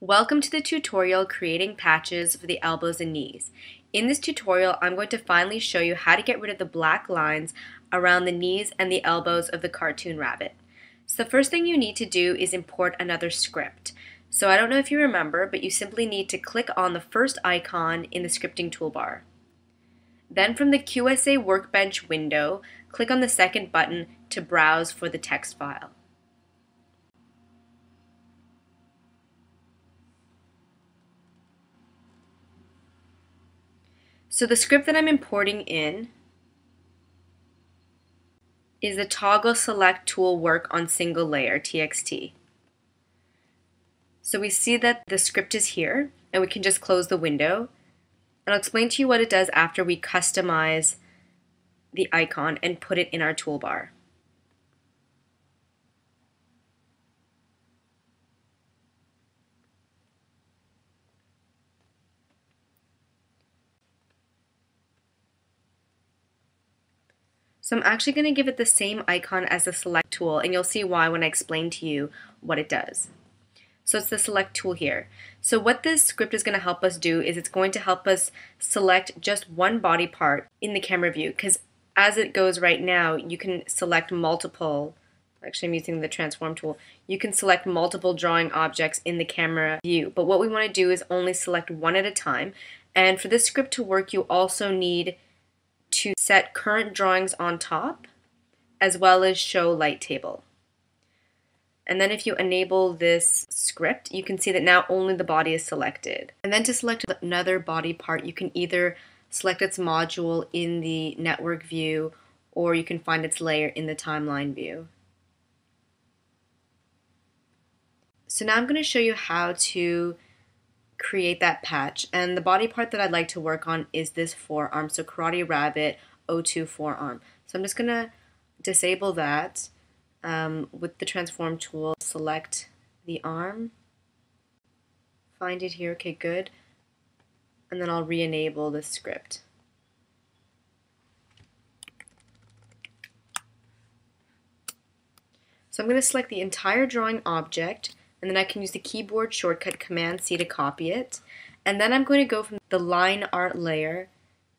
Welcome to the tutorial creating patches for the elbows and knees. In this tutorial, I'm going to finally show you how to get rid of the black lines around the knees and the elbows of the cartoon rabbit. So the first thing you need to do is import another script. So I don't know if you remember, but you simply need to click on the first icon in the scripting toolbar. Then from the QSA Workbench window, click on the second button to browse for the text file. So the script that I'm importing in is the toggle select tool work on single layer txt. So we see that the script is here and we can just close the window. And I'll explain to you what it does after we customize the icon and put it in our toolbar. So I'm actually going to give it the same icon as the select tool, and you'll see why when I explain to you what it does. So it's the select tool here. So what this script is going to help us do is it's going to help us select just one body part in the camera view, because as it goes right now, you can select multiple, actually I'm using the transform tool, you can select multiple drawing objects in the camera view. But what we want to do is only select one at a time. And for this script to work, you also need to set current drawings on top, as well as show light table. And then if you enable this script, you can see that now only the body is selected. And then to select another body part, you can either select its module in the network view, or you can find its layer in the timeline view. So now I'm going to show you how to create that patch, and the body part that I'd like to work on is this forearm, so Karate Rabbit 02 forearm. So I'm just going to disable that with the transform tool, select the arm, find it here, okay good, and then I'll re-enable the script. So I'm going to select the entire drawing object, and then I can use the keyboard shortcut Command-C to copy it. And then I'm going to go from the line art layer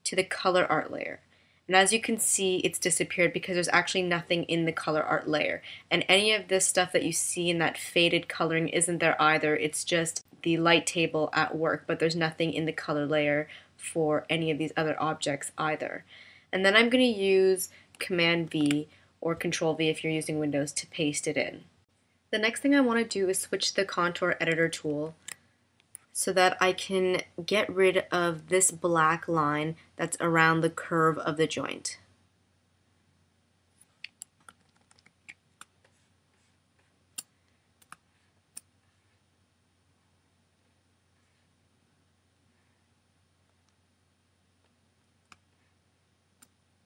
to the color art layer. And as you can see, it's disappeared because there's actually nothing in the color art layer. And any of this stuff that you see in that faded coloring isn't there either. It's just the light table at work, but there's nothing in the color layer for any of these other objects either. And then I'm going to use Command-V or Control-V if you're using Windows to paste it in. The next thing I want to do is switch the contour editor tool so that I can get rid of this black line that's around the curve of the joint.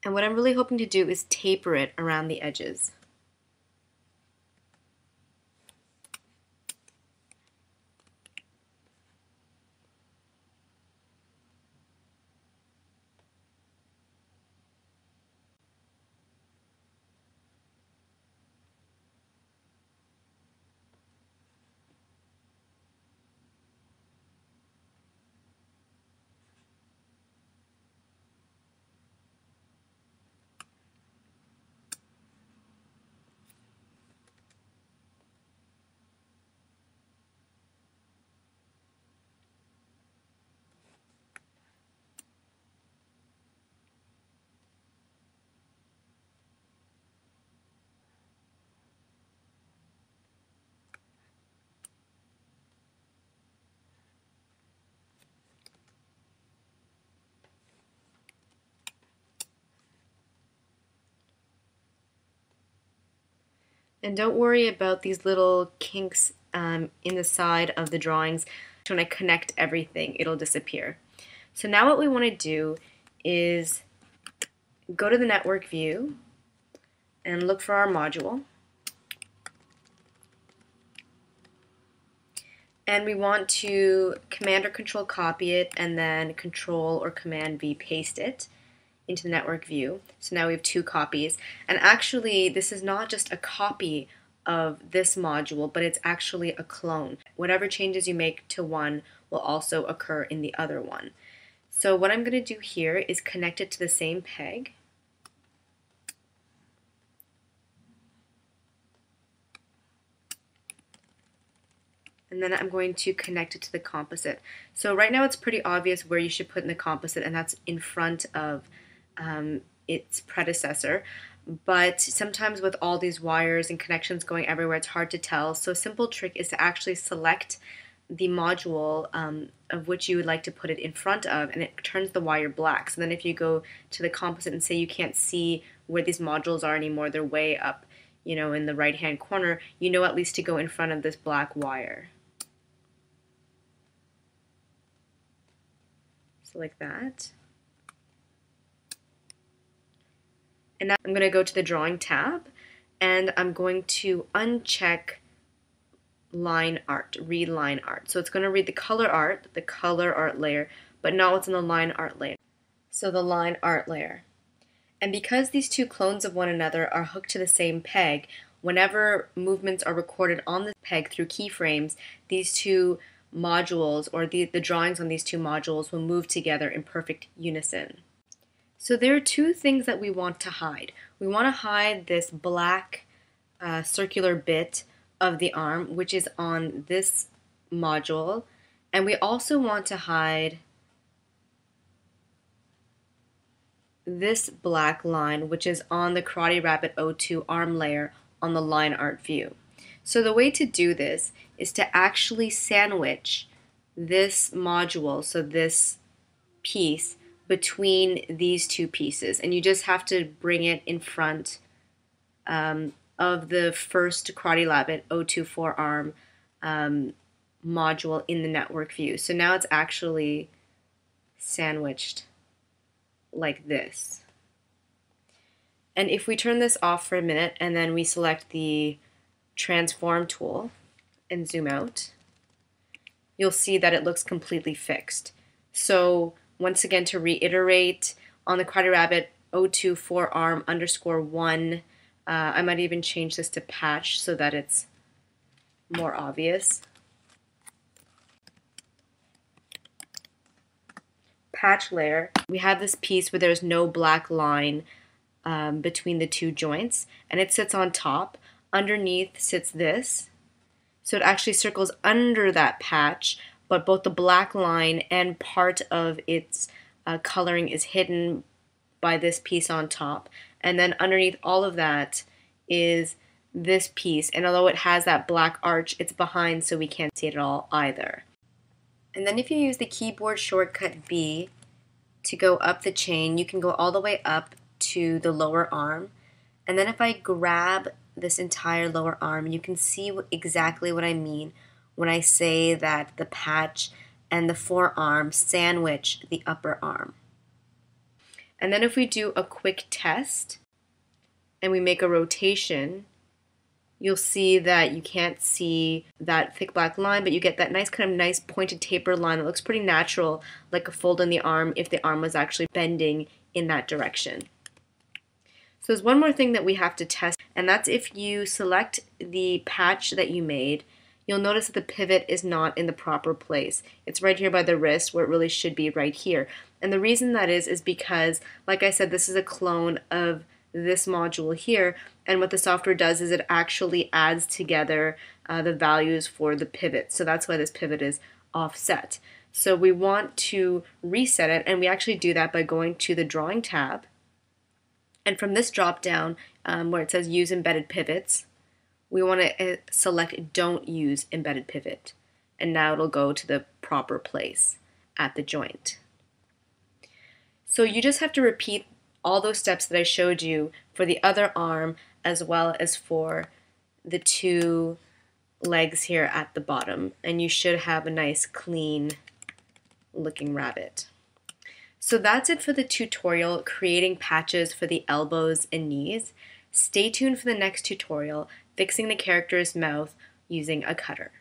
And what I'm really hoping to do is taper it around the edges. And don't worry about these little kinks in the side of the drawings. When I connect everything, it'll disappear. So now what we want to do is go to the network view and look for our module. And we want to Command or Control copy it and then Control or Command-V paste it into the network view. So now we have two copies. And actually, this is not just a copy of this module, but it's actually a clone. Whatever changes you make to one will also occur in the other one. So what I'm going to do here is connect it to the same peg. And then I'm going to connect it to the composite. So right now it's pretty obvious where you should put in the composite, and that's in front of its predecessor. But sometimes with all these wires and connections going everywhere, it's hard to tell. So a simple trick is to actually select the module of which you would like to put it in front of, and it turns the wire black. So then if you go to the composite and say you can't see where these modules are anymore, they're way up, in the right-hand corner, you know at least to go in front of this black wire. So like that. And now I'm going to go to the drawing tab, and I'm going to uncheck line art, read line art. So it's going to read the color art layer, but not what's in the line art layer. So the line art layer. And because these two clones of one another are hooked to the same peg, whenever movements are recorded on the peg through keyframes, these two modules, or the drawings on these two modules, will move together in perfect unison. So there are two things that we want to hide. We want to hide this black circular bit of the arm, which is on this module, and we also want to hide this black line, which is on the Karate Rabbit 02 arm layer on the line art view. So the way to do this is to actually sandwich this module, so this piece, between these two pieces, and you just have to bring it in front of the first Karate Rabbit 02 forearm module in the network view. So now it's actually sandwiched like this. And if we turn this off for a minute and then we select the transform tool and zoom out, you'll see that it looks completely fixed. So once again, to reiterate, on the Karate Rabbit 02 forearm _1, I might even change this to patch so that it's more obvious. Patch layer, we have this piece where there's no black line between the two joints, and it sits on top. Underneath sits this, so it actually circles under that patch, but both the black line and part of its coloring is hidden by this piece on top. And then underneath all of that is this piece, and although it has that black arch, it's behind, so we can't see it at all either. And then if you use the keyboard shortcut B to go up the chain, you can go all the way up to the lower arm. And then if I grab this entire lower arm, you can see exactly what I mean when I say that the patch and the forearm sandwich the upper arm. And then if we do a quick test and we make a rotation, you'll see that you can't see that thick black line, but you get that nice pointed taper line that looks pretty natural, like a fold in the arm if the arm was actually bending in that direction. So there's one more thing that we have to test, and that's if you select the patch that you made, you'll notice that the pivot is not in the proper place. It's right here by the wrist where it really should be right here. And the reason that is because, like I said, this is a clone of this module here, and what the software does is it actually adds together the values for the pivot. So that's why this pivot is offset. So we want to reset it, and we actually do that by going to the drawing tab. And from this drop down where it says use embedded pivots, we want to select don't use embedded pivot. And now it'll go to the proper place at the joint. So you just have to repeat all those steps that I showed you for the other arm as well as for the two legs here at the bottom, and you should have a nice clean looking rabbit. So that's it for the tutorial creating patches for the elbows and knees. Stay tuned for the next tutorial, fixing the character's mouth using a cutter.